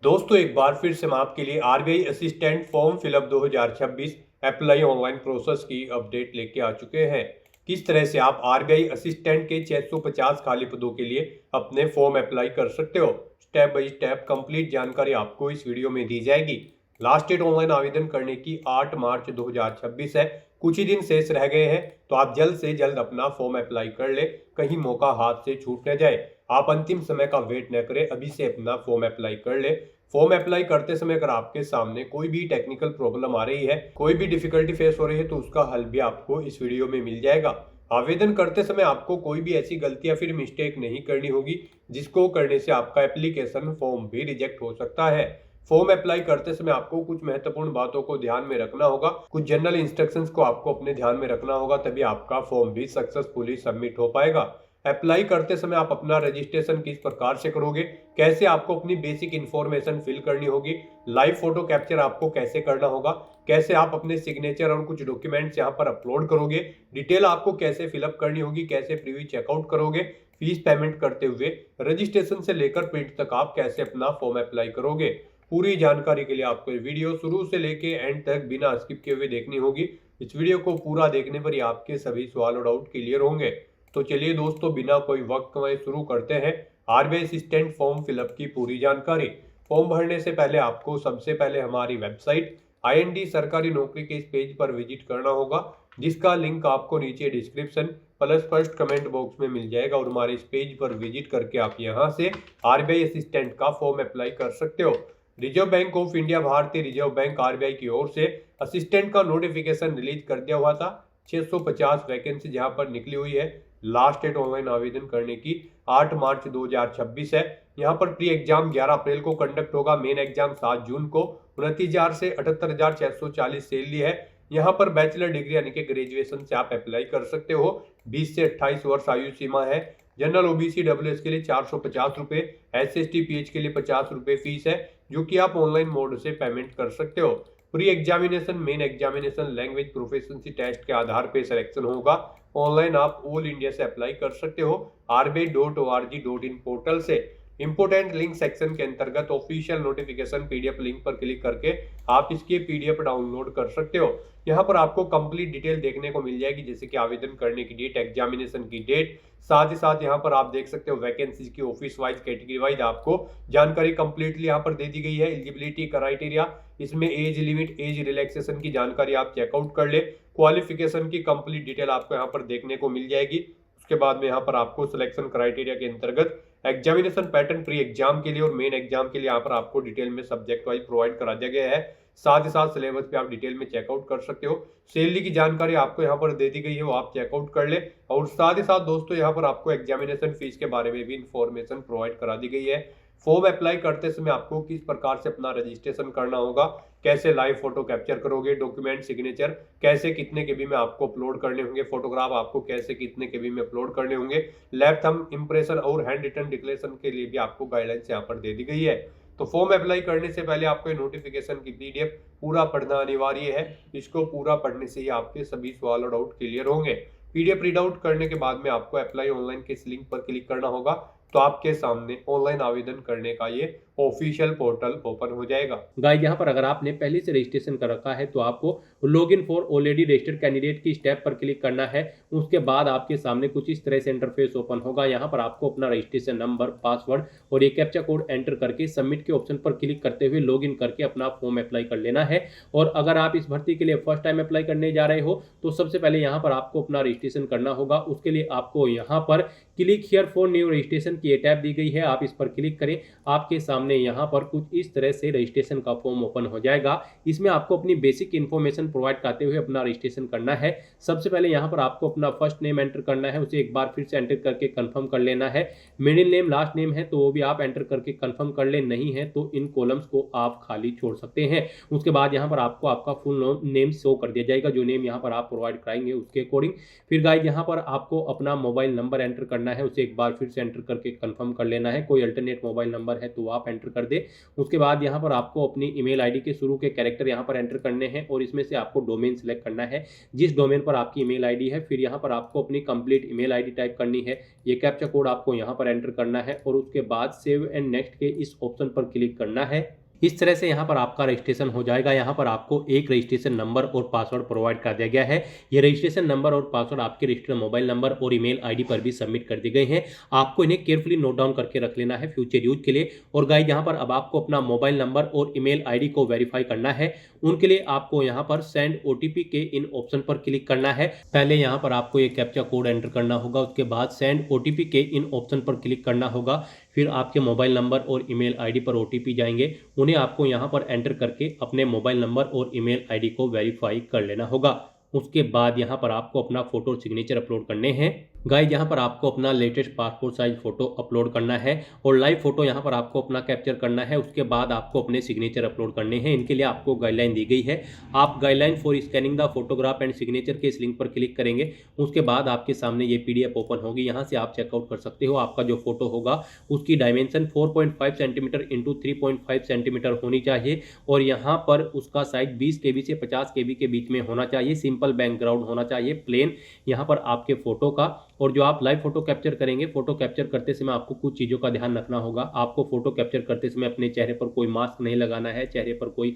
दोस्तों एक बार फिर से मैं आपके लिए RBI assistant form fill up 2026 apply online process की अपडेट लेके आ चुके हैं। किस तरह से आप आरबीआई असिस्टेंट के 650 खाली पदों के लिए अपने फॉर्म अप्लाई कर सकते हो, स्टेप बाय स्टेप कंप्लीट जानकारी आपको इस वीडियो में दी जाएगी। लास्ट डेट ऑनलाइन आवेदन करने की 8 मार्च 2026 है। कुछ ही दिन शेष रह गए हैं, तो आप जल्द से जल्द अपना फॉर्म अप्लाई कर ले, कहीं मौका हाथ से छूट न जाए। आप अंतिम समय का वेट न करें, अभी से अपना फॉर्म अप्लाई कर ले। फॉर्म अप्लाई करते समय अगर आपके सामने कोई भी टेक्निकल प्रॉब्लम आ रही है, कोई भी डिफिकल्टी फेस हो रही है, तो उसका हल भी आपको इस वीडियो में मिल जाएगा। आवेदन करते समय आपको कोई भी ऐसी गलती या फिर मिस्टेक नहीं करनी होगी, जिसको करने से आपका एप्लीकेशन फॉर्म भी रिजेक्ट हो सकता है। फॉर्म अप्लाई करते समय आपको कुछ महत्वपूर्ण बातों को ध्यान में रखना होगा, कुछ जनरल इंस्ट्रक्शंस को आपको अपने ध्यान में रखना होगा, तभी आपका फॉर्म भी सक्सेसफुली सबमिट हो पाएगा। अप्लाई करते समय आप अपना रजिस्ट्रेशन किस प्रकार से करोगे, कैसे आपको अपनी बेसिक इंफॉर्मेशन फिल करनी होगी, लाइव फोटो कैप्चर आपको कैसे करना होगा, कैसे आप अपने सिग्नेचर और कुछ डॉक्यूमेंट्स यहाँ पर अपलोड करोगे, डिटेल आपको कैसे फिलअप करनी होगी, कैसे प्रीव्यू चेकआउट करोगे, फीस पेमेंट करते हुए रजिस्ट्रेशन से लेकर प्रिंट तक आप कैसे अपना फॉर्म अप्लाई करोगे। पूरी जानकारी के लिए आपको वीडियो शुरू से लेके एंड तक बिना स्किप किए हुए देखनी होगी। इस वीडियो को पूरा देखने पर ही आपके सभी सवाल और डाउट क्लियर होंगे। तो चलिए दोस्तों, बिना कोई वक्त गंवाए शुरू करते हैं आरबीआई असिस्टेंट फॉर्म फिलअप की पूरी जानकारी। फॉर्म भरने से पहले आपको सबसे पहले हमारी वेबसाइट आईएनडी सरकारी नौकरी के इस पेज पर विजिट करना होगा, जिसका लिंक आपको नीचे description plus first comment box में मिल जाएगा। और हमारे इस पेज पर विजिट करके आप यहां से आरबीआई असिस्टेंट का फॉर्म अप्लाई कर सकते हो। रिजर्व बैंक ऑफ इंडिया, भारतीय रिजर्व बैंक आरबीआई की ओर से असिस्टेंट का नोटिफिकेशन रिलीज कर दिया हुआ था। 650 वैकेंसी जहां पर निकली हुई है। लास्ट डेट ऑनलाइन आवेदन करने की 8 मार्च 2026 है। यहाँ पर प्री एग्जाम 11 अप्रैल को कंडक्ट होगा, मेन एग्जाम 7 जून को। 29,000 से 78,640 सैलरी है। यहाँ पर बैचलर डिग्री यानी कि ग्रेजुएशन से आप अप्लाई कर सकते हो। 20 से 28 वर्ष आयु सीमा है। जनरल ओबीसी डब्ल्यूएस के लिए 450 रुपए, SC/ST PH के लिए 50 रुपए फीस है, जो कि आप ऑनलाइन मोड से पेमेंट कर सकते हो। Pre examination, main examination, language proficiency test के आधार पर सिलेक्शन होगा। ऑनलाइन आप ऑल इंडिया से अप्लाई कर सकते हो rbi.org.in पोर्टल से। इंपोर्टेंट लिंक सेक्शन के अंतर्गत ऑफिशियल नोटिफिकेशन पीडीएफ लिंक पर क्लिक करके आप इसकी पीडीएफ डाउनलोड कर सकते हो। यहाँ पर आपको कंप्लीट डिटेल देखने को मिल जाएगी, जैसे कि आवेदन करने की डेट, एग्जामिनेशन की डेट, साथ ही साथ यहाँ पर आप देख सकते हो वैकेंसी की ऑफिस वाइज, कैटेगरी वाइज आपको जानकारी कंप्लीटली यहाँ पर दे दी गई है। एलिजिबिलिटी क्राइटेरिया, इसमें एज लिमिट, एज रिलैक्सेशन की जानकारी आप चेकआउट कर ले। क्वालिफिकेशन की कंप्लीट डिटेल आपको यहाँ पर देखने को मिल जाएगी। उसके बाद में यहाँ पर आपको सिलेक्शन क्राइटेरिया के अंतर्गत एग्जामिनेशन पैटर्न प्री एग्जाम के लिए और मेन एग्जाम के लिए यहाँ पर आपको डिटेल में सब्जेक्ट वाइज प्रोवाइड करा दिया गया है। साथ ही साथ सिलेबस पे आप डिटेल में चेकआउट कर सकते हो। सैलरी की जानकारी आपको यहाँ पर दे दी गई है, वो आप चेकआउट कर ले। और साथ ही साथ दोस्तों, यहाँ पर आपको एग्जामिनेशन फीस के बारे में भी इंफॉर्मेशन प्रोवाइड करा दी गई है। फॉर्म अप्लाई करते समय आपको किस प्रकार से अपना रजिस्ट्रेशन करना होगा, कैसे लाइव फोटो कैप्चर करोगे, डॉक्यूमेंट सिग्नेचर कैसे कितने केबी में आपको अपलोड करने होंगे, फोटोग्राफ आपको कैसे कितने केबी में अपलोड करने होंगे, लैब थंब इंप्रेशन और हैंड रिटन डिक्लेरेशन के लिए भी आपको गाइडलाइंस यहाँ पर दे दी गई है। तो फॉर्म अप्लाई करने से पहले आपको नोटिफिकेशन की पीडीएफ पूरा पढ़ना अनिवार्य है। इसको पूरा पढ़ने से ही आपके सभी सवाल और डाउट क्लियर होंगे। पीडीएफ रीड आउट करने के बाद में आपको अप्लाई ऑनलाइन के इस लिंक पर क्लिक करना होगा, तो आपके सामने ऑनलाइन आवेदन करने का ये ऑफिशियल पोर्टल ओपन हो जाएगा। गाइस, यहाँ पर अगर आपने पहले से रजिस्ट्रेशन कर रखा है तो आपको log in for already registered candidate की स्टेप पर क्लिक करना है। उसके बाद आपके सामने कुछ इस तरह से इंटरफेस ओपन होगा। यहाँ पर आपको अपना रजिस्ट्रेशन नंबर, पासवर्ड और एक कैप्चा कोड एंटर करके सबमिट के ऑप्शन पर क्लिक करते हुए लॉग इन करके अपना फॉर्म अप्लाई कर लेना है। और अगर आप इस भर्ती के लिए फर्स्ट टाइम अप्लाई करने जा रहे हो तो सबसे पहले यहाँ पर आपको अपना रजिस्ट्रेशन करना होगा। उसके लिए आपको यहाँ पर click here for new registration की टैब दी गई है, आप इस पर क्लिक करें। आपके सामने यहाँ पर कुछ इस तरह से रजिस्ट्रेशन का फॉर्म ओपन हो जाएगा। इसमें आपको अपनी बेसिक इन्फॉर्मेशन प्रोवाइड करते हुए अपना रजिस्ट्रेशन करना है। सबसे पहले यहाँ पर आपको अपना फर्स्ट नेम एंटर करना है, उसे एक बार फिर से एंटर करके कंफर्म कर लेना है। मिडिल नेम, लास्ट नेम है तो वो भी आप एंटर करके कंफर्म कर ले, नहीं है तो इन कॉलम्स को आप खाली छोड़ सकते हैं। उसके बाद यहाँ पर आपको आपका फुल नेम शो कर दिया जाएगा, जो नेम यहाँ पर आप प्रोवाइड कराएंगे उसके अकॉर्डिंग। फिर गाइस, यहाँ पर आपको अपना मोबाइल नंबर एंटर करना है, उसे एक बार फिर से एंटर करके कंफर्म कर लेना है। कोई अल्टरनेट मोबाइल नंबर है तो आप एंटर एंटर कर दे। उसके बाद यहाँ पर आपको अपनी ईमेल आईडी के शुरू के कैरेक्टर यहाँ पर एंटर करने हैं और इसमें से आपको डोमेन सिलेक्ट करना है, जिस डोमेन पर आपकी ईमेल आईडी है। फिर यहाँ पर आपको अपनी कंप्लीट ईमेल आईडी टाइप करनी है, ये कैप्चा कोड आपको यहाँ पर एंटर करना है और उसके बाद सेव एंड नेक्स्ट के इस ऑप्शन पर क्लिक करना है। इस तरह से यहाँ पर आपका रजिस्ट्रेशन हो जाएगा। यहाँ पर आपको एक रजिस्ट्रेशन नंबर और पासवर्ड प्रोवाइड कर दिया गया है। ये रजिस्ट्रेशन नंबर और पासवर्ड आपके रजिस्टर्ड मोबाइल नंबर और ईमेल आईडी पर भी सबमिट कर दिए गए हैं। आपको इन्हें केयरफुली नोट डाउन करके रख लेना है फ्यूचर यूज के लिए। और गाइस, यहाँ पर अब आपको अपना मोबाइल नंबर और ईमेल आईडी को वेरीफाई करना है। उनके लिए आपको यहाँ पर सेंड ओटीपी के इन ऑप्शन पर क्लिक करना है। पहले यहाँ पर आपको ये कैप्चा कोड एंटर करना होगा, उसके बाद सेंड ओटीपी के इन ऑप्शन पर क्लिक करना होगा। फिर आपके मोबाइल नंबर और ईमेल आईडी पर ओटीपी जाएंगे, उन्हें आपको यहाँ पर एंटर करके अपने मोबाइल नंबर और ईमेल आईडी को वेरीफाई कर लेना होगा। उसके बाद यहाँ पर आपको अपना फोटो और सिग्नेचर अपलोड करने हैं। गाइस, यहाँ पर आपको अपना latest passport size photo upload करना है और लाइव फोटो यहाँ पर आपको अपना कैप्चर करना है। उसके बाद आपको अपने सिग्नेचर अपलोड करने हैं। इनके लिए आपको गाइडलाइन दी गई है। आप guideline for scanning the photograph and signature के इस लिंक पर क्लिक करेंगे। उसके बाद आपके सामने ये पीडीएफ ओपन होगी, यहाँ से आप चेकआउट कर सकते हो। आपका जो फोटो होगा उसकी डायमेंशन 4.5 सेंटीमीटर इंटू 3.5 सेंटीमीटर होनी चाहिए और यहाँ पर उसका साइज 20 KB से 50 KB के बीच में होना चाहिए। सिंपल बैकग्राउंड होना चाहिए, प्लेन यहाँ पर आपके फोटो का। और जो आप लाइव फोटो कैप्चर करेंगे, फोटो कैप्चर करते समय आपको कुछ चीज़ों का ध्यान रखना होगा। आपको फोटो कैप्चर करते समय अपने चेहरे पर कोई मास्क नहीं लगाना है, चेहरे पर कोई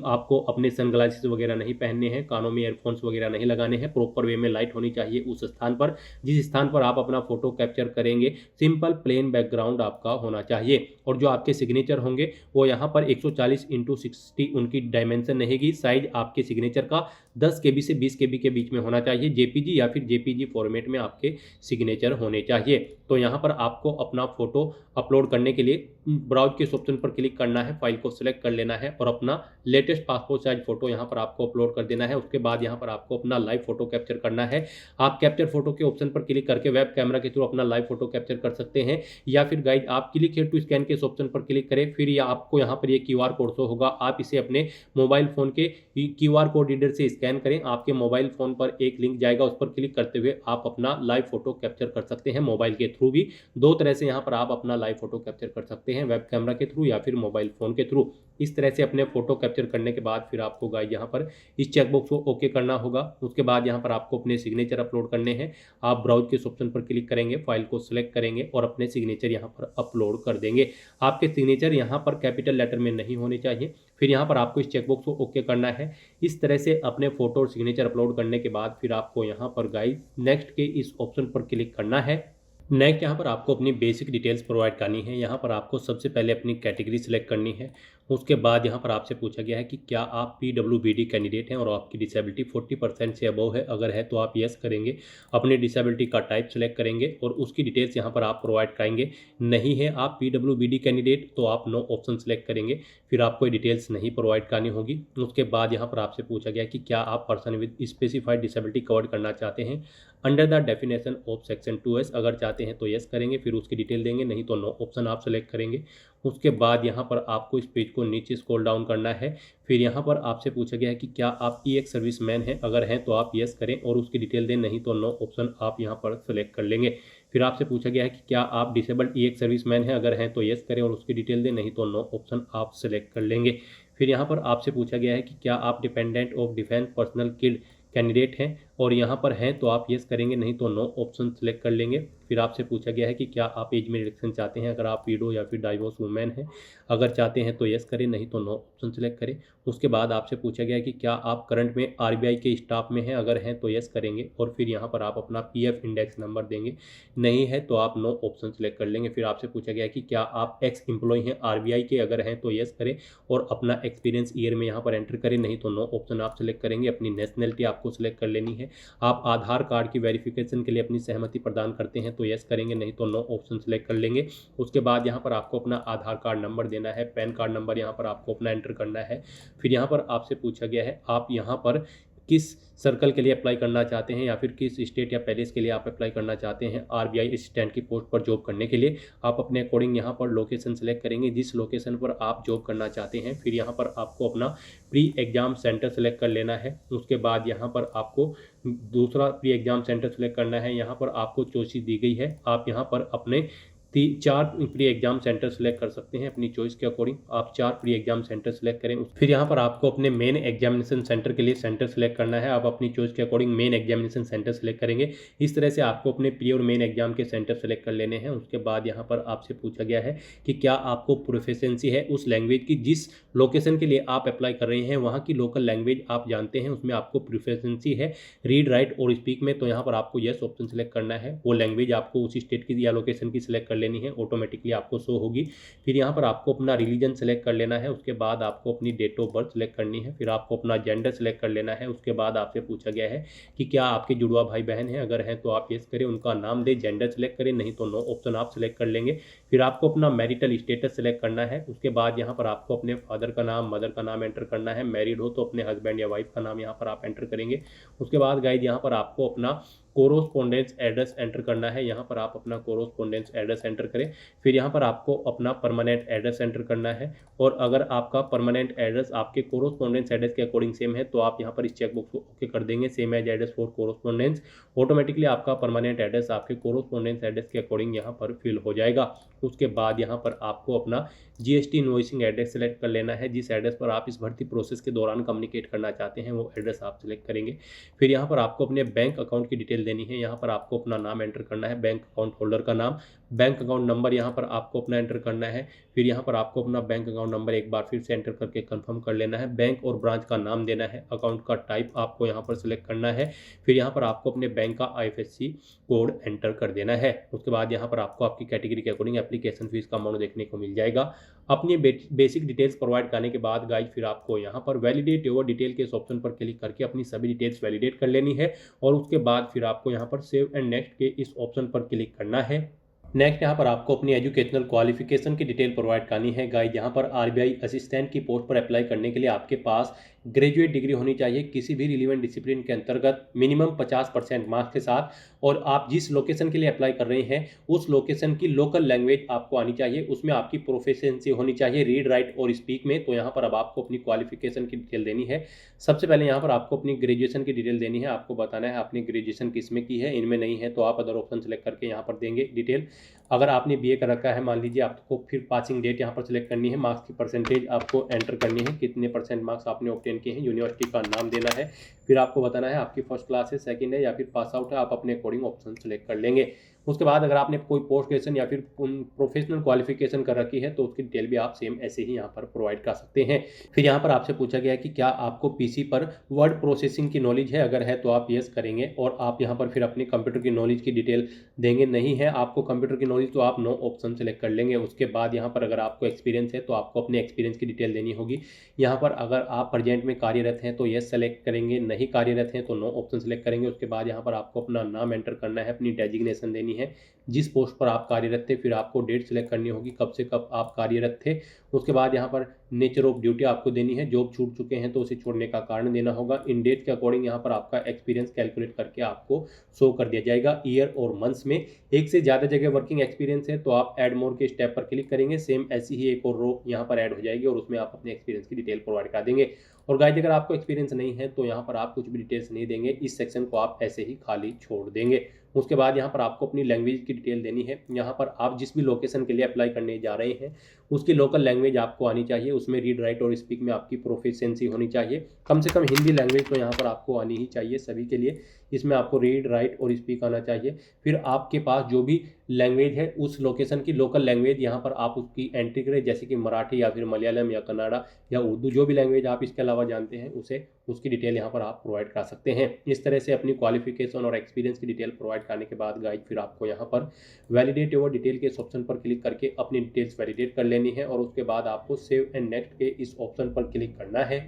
आपको अपने सनग्लासेस वगैरह नहीं पहनने हैं, कानों में ईयरफोन्स वगैरह नहीं लगाने हैं। प्रॉपर वे में लाइट होनी चाहिए उस स्थान पर जिस स्थान पर आप अपना फोटो कैप्चर करेंगे। सिंपल प्लेन बैकग्राउंड आपका होना चाहिए। और जो आपके सिग्नेचर होंगे वो यहाँ पर 140x60 उनकी डायमेंशन रहेगी। साइज आपके सिग्नेचर का 10 KB से 20 KB के बीच में होना चाहिए। जेपीजी या फिर जेपीजी फॉर्मेट में आपके सिग्नेचर होने चाहिए। तो यहाँ पर आपको अपना फोटो अपलोड करने के लिए ब्राउज के ऑप्शन पर क्लिक करना है, फाइल को सिलेक्ट कर लेना है और अपना लेटेस्ट पासपोर्ट साइज फोटो यहाँ पर आपको अपलोड कर देना है। उसके बाद यहाँ पर आपको अपना लाइव फोटो कैप्चर करना है। आप कैप्चर फोटो के ऑप्शन पर क्लिक करके वेब कैमरा के थ्रू अपना लाइव फोटो कैप्चर कर सकते हैं, या फिर गाइड आप क्लिक हियर टू स्कैन के इस ऑप्शन पर क्लिक करें। फिर ये आपको यहाँ पर ये QR कोड शो होगा, आप इसे अपने मोबाइल फोन के QR कोड रीडर से स्कैन करें। आपके मोबाइल फोन पर एक लिंक जाएगा, उस पर क्लिक करते हुए आप अपना लाइव फोटो कैप्चर कर सकते हैं मोबाइल के थ्रू भी। दो तरह से यहाँ पर आप अपना लाइव फोटो कैप्चर कर सकते हैं, वेब कैमरा के थ्रू या फिर मोबाइल फोन के थ्रू। इस तरह से अपने फोटो कैप्चर करने के बाद फिर आपको गाइस यहाँ पर इस चेकबॉक्स को ओके करना होगा। उसके बाद यहाँ पर आपको अपने सिग्नेचर अपलोड करने हैं। आप ब्राउज के ऑप्शन पर क्लिक करेंगे, फाइल को सिलेक्ट करेंगे और अपने सिग्नेचर यहाँ पर अपलोड कर देंगे। आपके सिग्नेचर यहाँ पर कैपिटल लेटर में नहीं होने चाहिए। फिर यहाँ पर आपको इस चेकबॉक्स को ओके करना है। इस तरह से अपने फोटो और सिग्नेचर अपलोड करने के बाद फिर आपको यहाँ पर गाइस नेक्स्ट के इस ऑप्शन पर क्लिक करना है। नेक्स्ट यहाँ पर आपको अपनी बेसिक डिटेल्स प्रोवाइड करनी है। यहाँ पर आपको सबसे पहले अपनी कैटेगरी सिलेक्ट करनी है। उसके बाद यहाँ पर आपसे पूछा गया है कि क्या आप PWBD कैंडिडेट हैं और आपकी डिसेबिलिटी 40% से अबव है। अगर है तो आप यस करेंगे, अपनी डिसेबिलिटी का टाइप सेलेक्ट करेंगे और उसकी डिटेल्स यहाँ पर आप प्रोवाइड करेंगे। नहीं है आप PWBD कैंडिडेट तो आप नो ऑप्शन सेलेक्ट करेंगे, फिर आपको डिटेल्स नहीं प्रोवाइड करनी होगी। उसके बाद यहाँ पर आपसे पूछा गया कि क्या आप person with specified disability cover करना चाहते हैं under the definition of section 2S। अगर चाहते हैं तो यस करेंगे, फिर उसकी डिटेल देंगे, नहीं तो नो ऑप्शन आप सेलेक्ट करेंगे। उसके बाद यहाँ पर आपको इस पेज को नीचे स्क्रॉल डाउन करना है। फिर यहाँ पर आपसे पूछा गया है कि क्या आप EX सर्विसमैन हैं। अगर हैं तो आप यस करें और उसकी डिटेल दें, नहीं तो नो ऑप्शन आप यहाँ पर सेलेक्ट कर लेंगे। फिर आपसे पूछा गया है कि क्या आप डिसेबल्ड EX सर्विसमैन हैं। अगर हैं तो यस करें और उसकी डिटेल दें, नहीं तो नो ऑप्शन आप सेलेक्ट कर लेंगे। फिर यहाँ पर आपसे पूछा गया है कि क्या आप dependent of defence personnel killed candidate हैं और यहाँ पर हैं तो आप यस करेंगे, नहीं तो नो ऑप्शन सेलेक्ट कर लेंगे। फिर आपसे पूछा गया है कि क्या आप एज में रिडक्शन चाहते हैं। अगर आप विडो या फिर डाइवोर्स वुमेन हैं, अगर चाहते हैं तो यस करें, नहीं तो नो ऑप्शन सेलेक्ट करें। उसके बाद आपसे पूछा गया है कि क्या आप करंट में RBI के स्टाफ में हैं। अगर हैं तो यस करेंगे और फिर यहाँ पर आप अपना PF इंडेक्स नंबर देंगे, नहीं है तो आप नो ऑप्शन सेलेक्ट कर लेंगे। फिर आपसे पूछा गया है कि क्या आप एक्स एम्प्लॉय हैं RBI के। अगर हैं तो यस करें और अपना एक्सपीरियंस ईयर में यहाँ पर एंटर करें, नहीं तो नो ऑप्शन आप सेलेक्ट करेंगे। अपनी नेशनलिटी आपको सेलेक्ट कर लेनी है। आप आधार कार्ड की वेरिफिकेशन के लिए अपनी सहमति प्रदान करते हैं तो यस करेंगे, नहीं तो नो ऑप्शन सेलेक्ट कर लेंगे। उसके बाद यहाँ पर आपको अपना आधार कार्ड नंबर देना है, पैन कार्ड नंबर यहाँ पर आपको अपना एंटर करना है। फिर यहाँ पर आपसे पूछा गया है आप यहाँ पर किस सर्कल के लिए अप्लाई करना चाहते हैं या फिर किस स्टेट या पैलेस के लिए आप अप्लाई करना चाहते हैं RBI असिस्टेंट की पोस्ट पर जॉब करने के लिए। आप अपने अकॉर्डिंग यहाँ पर लोकेशन सेलेक्ट करेंगे, जिस लोकेशन पर आप जॉब करना चाहते हैं। फिर यहाँ पर आपको अपना प्री एग्जाम सेंटर सेलेक्ट कर लेना है। उसके बाद यहाँ पर आपको दूसरा प्री एग्जाम सेंटर सेलेक्ट करना है। यहाँ पर आपको चॉइस दी गई है, आप यहाँ पर अपने 4 प्री एग्जाम सेंटर सेलेक्ट कर सकते हैं अपनी चॉइस के अकॉर्डिंग। आप 4 प्री एग्जाम सेंटर सेलेक्ट करें। फिर यहाँ पर आपको अपने मेन एग्जामिनेशन सेंटर के लिए सेंटर सेलेक्ट करना है। आप अपनी चॉइस के according main examination centre select करेंगे। इस तरह से आपको अपने प्री और मेन एग्जाम के सेंटर सेलेक्ट कर लेने हैं। उसके बाद यहाँ पर आपसे पूछा गया है कि क्या आपको प्रोफिशिएंसी है उस लैंग्वेज की जिस लोकेशन के लिए आप अप्लाई कर रहे हैं, वहाँ की लोकल लैंग्वेज आप जानते हैं, उसमें आपको प्रोफिशिएंसी है रीड राइट और स्पीक में। तो यहाँ पर आपको यस ऑप्शन सेलेक्ट करना है। वो लैंग्वेज आपको उसी स्टेट की या लोकेशन की सिलेक्ट कर लेनी है, ऑटोमेटिकली आपको शो होगी। फिर यहाँ पर आपको अपना रिलीजन सेलेक्ट कर लेना है। उसके बाद आपको अपनी डेट ऑफ बर्थ सेलेक्ट करनी है। फिर आपको अपना जेंडर सेलेक्ट कर लेना है। उसके बाद आपसे पूछा गया है कि क्या आपके जुड़वा भाई बहन हैं, अगर हैं तो आप यस करें, उनका नाम दे, जेंडर सेलेक्ट करें, नहीं तो नो ऑप्शन आप सेलेक्ट कर लेंगे। फिर आपको अपना मैरिटल स्टेटस सेलेक्ट करना है। उसके बाद यहाँ पर आपको अपने फादर का नाम, मदर का नाम एंटर करना है। मैरिड हो तो अपने हस्बैंड या वाइफ का नाम यहाँ पर आप एंटर करेंगे। उसके बाद गाइड यहाँ पर आपको अपना कोरोस्पोंडेंस एड्रेस एंटर करना है। यहाँ पर आप अपना कोरोस्पोंडेंस एड्रेस एंटर करें। फिर यहाँ पर आपको अपना परमानेंट एड्रेस एंटर करना है। और अगर आपका परमानेंट एड्रेस आपके कोरोस्पोंडेंस एड्रेस के अकॉर्डिंग सेम है तो आप यहाँ पर इस चेकबॉक्स को ओके कर देंगे, same as address for correspondence. Automatically आपका परमानेंट एड्रेस आपके कोरोस्पोंडेंस एड्रेस के अकॉर्डिंग यहाँ पर फिल हो जाएगा। उसके बाद यहाँ पर आपको अपना जीएसटी इनवॉइसिंग एड्रेस सेलेक्ट कर लेना है। जिस एड्रेस पर आप इस भर्ती प्रोसेस के दौरान कम्युनिकेट करना चाहते हैं वो एड्रेस आप सेलेक्ट करेंगे। फिर यहाँ पर आपको अपने बैंक अकाउंट की डिटेल देनी है। यहाँ पर आपको अपना नाम एंटर करना है, बैंक अकाउंट होल्डर का नाम, बैंक अकाउंट नंबर यहाँ पर आपको अपना एंटर करना है। फिर यहाँ पर आपको अपना बैंक अकाउंट नंबर एक बार फिर से एंटर करके कंफर्म कर लेना है। बैंक और ब्रांच का नाम देना है। अकाउंट का टाइप आपको यहाँ पर सिलेक्ट करना है। फिर यहाँ पर आपको अपने बैंक का आईएफएससी कोड एंटर कर देना है। उसके बाद यहाँ पर आपको आपकी कैटेगरी के अकॉर्डिंग एप्लीकेशन फीस का अमाउंट देखने को मिल जाएगा। अपनी बेसिक डिटेल्स प्रोवाइड करने के बाद गाइस फिर आपको यहाँ पर वैलिडेट योर डिटेल के इस ऑप्शन पर क्लिक करके अपनी सभी डिटेल्स वैलिडेट कर लेनी है। और उसके बाद फिर आपको यहाँ पर सेव एंड नेक्स्ट के इस ऑप्शन पर क्लिक करना है। नेक्स्ट यहाँ पर आपको अपनी एजुकेशनल क्वालिफिकेशन की डिटेल प्रोवाइड करनी है। गाइस यहाँ पर आरबीआई असिस्टेंट की पोस्ट पर अप्लाई करने के लिए आपके पास ग्रेजुएट डिग्री होनी चाहिए किसी भी रिलीवेंट डिसिप्लिन के अंतर्गत मिनिमम 50% मार्क्स के साथ। और आप जिस लोकेशन के लिए अप्लाई कर रहे हैं उस लोकेशन की लोकल लैंग्वेज आपको आनी चाहिए, उसमें आपकी प्रोफिशिएंसी होनी चाहिए रीड राइट और स्पीक में। तो यहाँ पर अब आपको अपनी क्वालिफिकेशन की डिटेल देनी है। सबसे पहले यहाँ पर आपको अपनी ग्रेजुएशन की डिटेल देनी है। आपको बताना है आपने ग्रेजुएशन किस में की है, इनमें नहीं है तो आप अदर ऑप्शन सेलेक्ट करके यहाँ पर देंगे डिटेल। अगर आपने बीए कर रखा है मान लीजिए, आपको फिर पासिंग डेट यहाँ पर सिलेक्ट करनी है। मार्क्स की परसेंटेज आपको एंटर करनी है, कितने % मार्क्स आपने ऑब्टेन किए हैं। यूनिवर्सिटी का नाम देना है। फिर आपको बताना है आपकी फर्स्ट क्लास है, सेकंड है या फिर पास आउट है, आप अपने अकॉर्डिंग ऑप्शन सेलेक्ट कर लेंगे। उसके बाद अगर आपने कोई पोस्ट ग्रेजुएशन या फिर प्रोफेशनल क्वालिफिकेशन कर रखी है तो उसकी डिटेल भी आप सेम ऐसे ही यहाँ पर प्रोवाइड कर सकते हैं। फिर यहाँ पर आपसे पूछा गया है कि क्या आपको पीसी पर वर्ड प्रोसेसिंग की नॉलेज है, अगर है तो आप यस करेंगे। और आप यहाँ पर फिर अपनी कंप्यूटर की नॉलेज की डिटेल देंगे, नहीं है आपको कंप्यूटर की नॉलेज तो आप नो ऑप्शन सेलेक्ट कर लेंगे। उसके बाद यहाँ पर अगर आपको एक्सपीरियंस है तो आपको अपने एक्सपीरियंस की डिटेल देनी होगी। यहाँ पर अगर आप प्रेजेंट में कार्यरत हैं तो यस सेलेक्ट करेंगे, नहीं कार्यरत हैं तो नो ऑप्शन सेलेक्ट करेंगे। उसके बाद यहाँ पर आपको अपना नाम एंटर करना है, अपनी डेजिग्नेशन देनी है, जिस पोस्ट पर आप कार्यरत थे। फिर आपको डेट सेलेक्ट करनी होगी कब से कब आप कार्यरत थे। उसके बाद यहाँ पर नेचर ऑफ ड्यूटी आपको देनी है, जॉब छूट चुके हैं तो उसे छोड़ने का कारण देना होगा। इन डेट के अकॉर्डिंग यहाँ पर आपका एक्सपीरियंस कैलकुलेट करके आपको शो कर दिया जाएगा। ईयर और मंथ्स में एक से ज़्यादा जगह वर्किंग एक्सपीरियंस है तो आप ऐड मोर के स्टेप पर क्लिक करेंगे। सेम ऐसी ही एक और रो यहाँ पर ऐड हो जाएगी और उसमें आप अपने एक्सपीरियंस की डिटेल प्रोवाइड कर देंगे। और गाइस अगर आपको एक्सपीरियंस नहीं है तो यहाँ पर आप कुछ भी डिटेल्स नहीं देंगे, इस सेक्शन को आप ऐसे ही खाली छोड़ देंगे। उसके बाद यहाँ पर आपको अपनी लैंग्वेज की डिटेल देनी है। यहाँ पर आप जिस भी लोकेशन के लिए अप्लाई करने जा रहे हैं उसकी लोकल लैंग्वेज आपको आनी चाहिए, उसमें रीड राइट और स्पीक में आपकी प्रोफिशिएंसी होनी चाहिए। कम से कम हिंदी लैंग्वेज तो यहाँ पर आपको आनी ही चाहिए सभी के लिए, इसमें आपको रीड राइट और स्पीक आना चाहिए। फिर आपके पास जो भी लैंग्वेज है उस लोकेशन की लोकल लैंग्वेज यहाँ पर आप उसकी एंट्री करें, जैसे कि मराठी या फिर मलयालम या कन्नड़ा या उर्दू, जो भी लैंग्वेज आप इसके अलावा जानते हैं उसे उसकी डिटेल यहाँ पर आप प्रोवाइड कर सकते हैं। इस तरह से अपनी क्वालिफिकेशन और एक्सपीरियंस की डिटेल प्रोवाइड करने के बाद गाइड फिर आपको यहाँ पर वैलिडेट योर डिटेल के इस ऑप्शन पर क्लिक करके अपनी डिटेल्स वैलिडेट कर लेनी है। और उसके बाद आपको सेव एंड नेक्स्ट के इस ऑप्शन पर क्लिक करना है।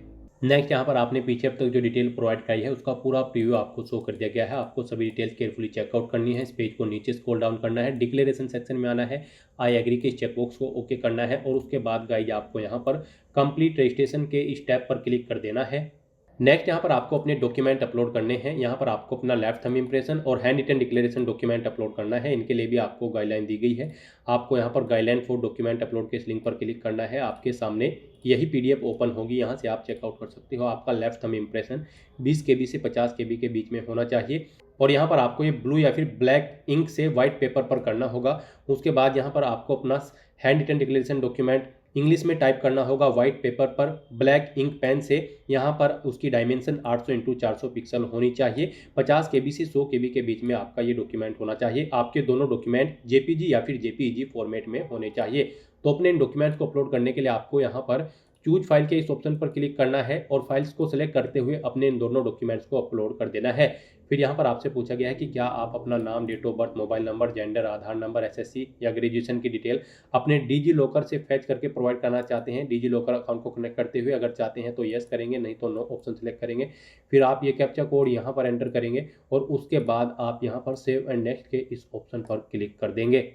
नेक्स्ट यहाँ पर आपने पीछे अब तक जो डिटेल प्रोवाइड कराई है उसका पूरा प्रीव्यू आपको शो कर दिया गया है। आपको सभी डिटेल्स केयरफुली चेकआउट करनी है। इस पेज को नीचे स्क्रॉल डाउन करना है, डिक्लेरेशन सेक्शन में आना है, आई एग्री के चेकबॉक्स को ओके करना है। और उसके बाद गाइज आपको यहाँ पर कंप्लीट रजिस्ट्रेशन के स्टेप पर क्लिक कर देना है। नेक्स्ट यहाँ पर आपको अपने डॉक्यूमेंट अपलोड करने हैं। यहाँ पर आपको अपना लेफ्ट थंब इंप्रेशन और handwritten declaration document upload करना है। इनके लिए भी आपको गाइडलाइन दी गई है। आपको यहाँ पर गाइडलाइन फॉर डॉक्यूमेंट अपलोड के इस लिंक पर क्लिक करना है। आपके सामने यही PDF ओपन होगी, यहाँ से आप चेकआउट कर सकते हो। आपका लेफ्ट थंब इंप्रेशन 20 KB से 50 KB के बीच में होना चाहिए। और यहाँ पर आपको ये ब्लू या फिर ब्लैक इंक से व्हाइट पेपर पर करना होगा। उसके बाद यहाँ पर आपको अपना handwritten declaration document English में टाइप करना होगा व्हाइट पेपर पर ब्लैक इंक पेन से। यहाँ पर उसकी डायमेंशन 800x400 पिक्सल होनी चाहिए। 50 KB से 100 KB के बीच में आपका ये डॉक्यूमेंट होना चाहिए। आपके दोनों डॉक्यूमेंट JPG या फिर JPEG फॉर्मेट में होने चाहिए। तो अपने इन डॉक्यूमेंट्स को अपलोड करने के लिए आपको यहाँ पर चूज फाइल के इस ऑप्शन पर क्लिक करना है और फाइल्स को सिलेक्ट करते हुए अपने इन दोनों डॉक्यूमेंट्स को अपलोड कर देना है। फिर यहाँ पर आपसे पूछा गया है कि क्या आप अपना नाम, date of birth, mobile number, gender, Aadhaar number, SSC या ग्रेजुएशन की डिटेल अपने डिजी लॉकर से फैच करके प्रोवाइड करना चाहते हैं। डिजी लॉकर अकाउंट को कनेक्ट करते हुए अगर चाहते हैं तो यस करेंगे, नहीं तो नो ऑप्शन सेलेक्ट करेंगे। फिर आप ये कैप्चा कोड यहाँ पर एंटर करेंगे और उसके बाद आप यहाँ पर सेव एंड नेक्स्ट के इस ऑप्शन पर क्लिक कर देंगे।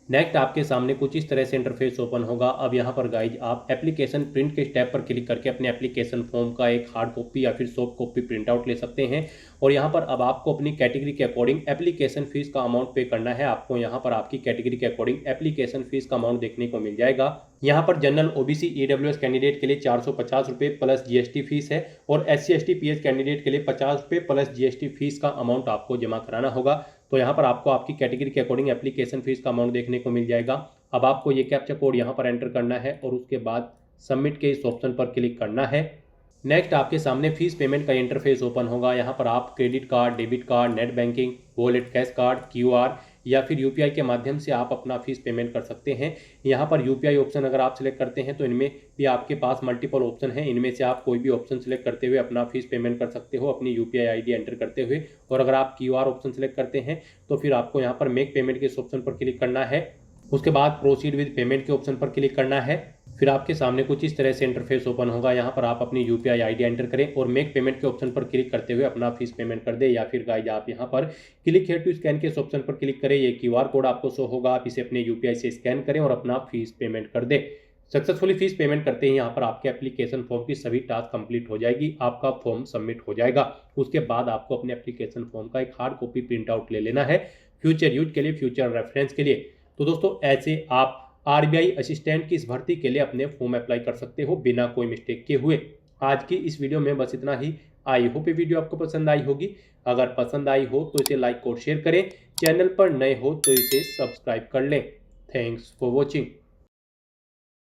नेक्स्ट आपके सामने कुछ इस तरह से इंटरफेस ओपन होगा। अब यहाँ पर गाइज आप एप्लीकेशन प्रिंट के स्टेप पर क्लिक करके अपने एप्लीकेशन फॉर्म का एक हार्ड कॉपी या फिर सॉफ्ट कॉपी प्रिंट आउट ले सकते हैं। और यहाँ पर अब आपको अपनी कैटेगरी के अकॉर्डिंग एप्लीकेशन फीस का अमाउंट पे करना है। आपको यहाँ पर आपकी कैटेगरी के अकॉर्डिंग एप्लीकेशन फीस का अमाउंट देखने को मिल जाएगा। यहाँ पर जनरल OBC EWS कैंडिडेट के लिए 450 रुपये प्लस GST फीस है और SC ST PS कैंडिडेट के लिए 50 रुपये प्लस GST फीस का अमाउंट आपको जमा कराना होगा। तो यहाँ पर आपको आपकी कैटेगरी के अकॉर्डिंग एप्लीकेशन फीस का अमाउंट देखने को मिल जाएगा। अब आपको ये कैप्चा कोड यहाँ पर एंटर करना है और उसके बाद सबमिट के इस ऑप्शन पर क्लिक करना है। नेक्स्ट आपके सामने फीस पेमेंट का इंटरफेस ओपन होगा। यहाँ पर आप credit card, debit card, net banking, wallet, cash card, QR या फिर UPI के माध्यम से आप अपना फीस पेमेंट कर सकते हैं। यहाँ पर UPI ऑप्शन अगर आप सिलेक्ट करते हैं तो इनमें भी आपके पास मल्टीपल ऑप्शन हैं। इनमें से आप कोई भी ऑप्शन सिलेक्ट करते हुए अपना फीस पेमेंट कर सकते हो अपनी UPI ID एंटर करते हुए। और अगर आप QR ऑप्शन सिलेक्ट करते हैं तो फिर आपको यहाँ पर मेक पेमेंट के इस ऑप्शन पर क्लिक करना है। उसके बाद प्रोसीड विद पेमेंट के ऑप्शन पर क्लिक करना है। फिर आपके सामने कुछ इस तरह से इंटरफेस ओपन होगा। यहाँ पर आप अपनी UPI ID एंटर करें और मेक पेमेंट के ऑप्शन पर क्लिक करते हुए अपना फीस पेमेंट कर दे। या फिर गाइज आप यहाँ पर क्लिक हेयर टू स्कैन के इस ऑप्शन पर क्लिक करें। ये QR कोड आपको शो होगा, आप इसे अपने UPI से स्कैन करें और अपना फीस पेमेंट कर दे। सक्सेसफुली फीस पेमेंट करते ही यहाँ पर आपके एप्लीकेशन फॉर्म की सभी टास्क कंप्लीट हो जाएगी, आपका फॉर्म सबमिट हो जाएगा। उसके बाद आपको अपने एप्लीकेशन फॉर्म का एक हार्ड कॉपी प्रिंट आउट ले लेना है फ्यूचर यूज के लिए, फ्यूचर रेफरेंस के लिए। तो दोस्तों ऐसे आप RBI असिस्टेंट की इस भर्ती के लिए अपने फॉर्म अप्लाई कर सकते हो बिना कोई मिस्टेक किए हुए। आज की इस वीडियो में बस इतना ही। आई होप ये वीडियो आपको पसंद आई होगी। अगर पसंद आई हो तो इसे लाइक और शेयर करें। चैनल पर नए हो तो इसे सब्सक्राइब कर लें। Thanks for watching.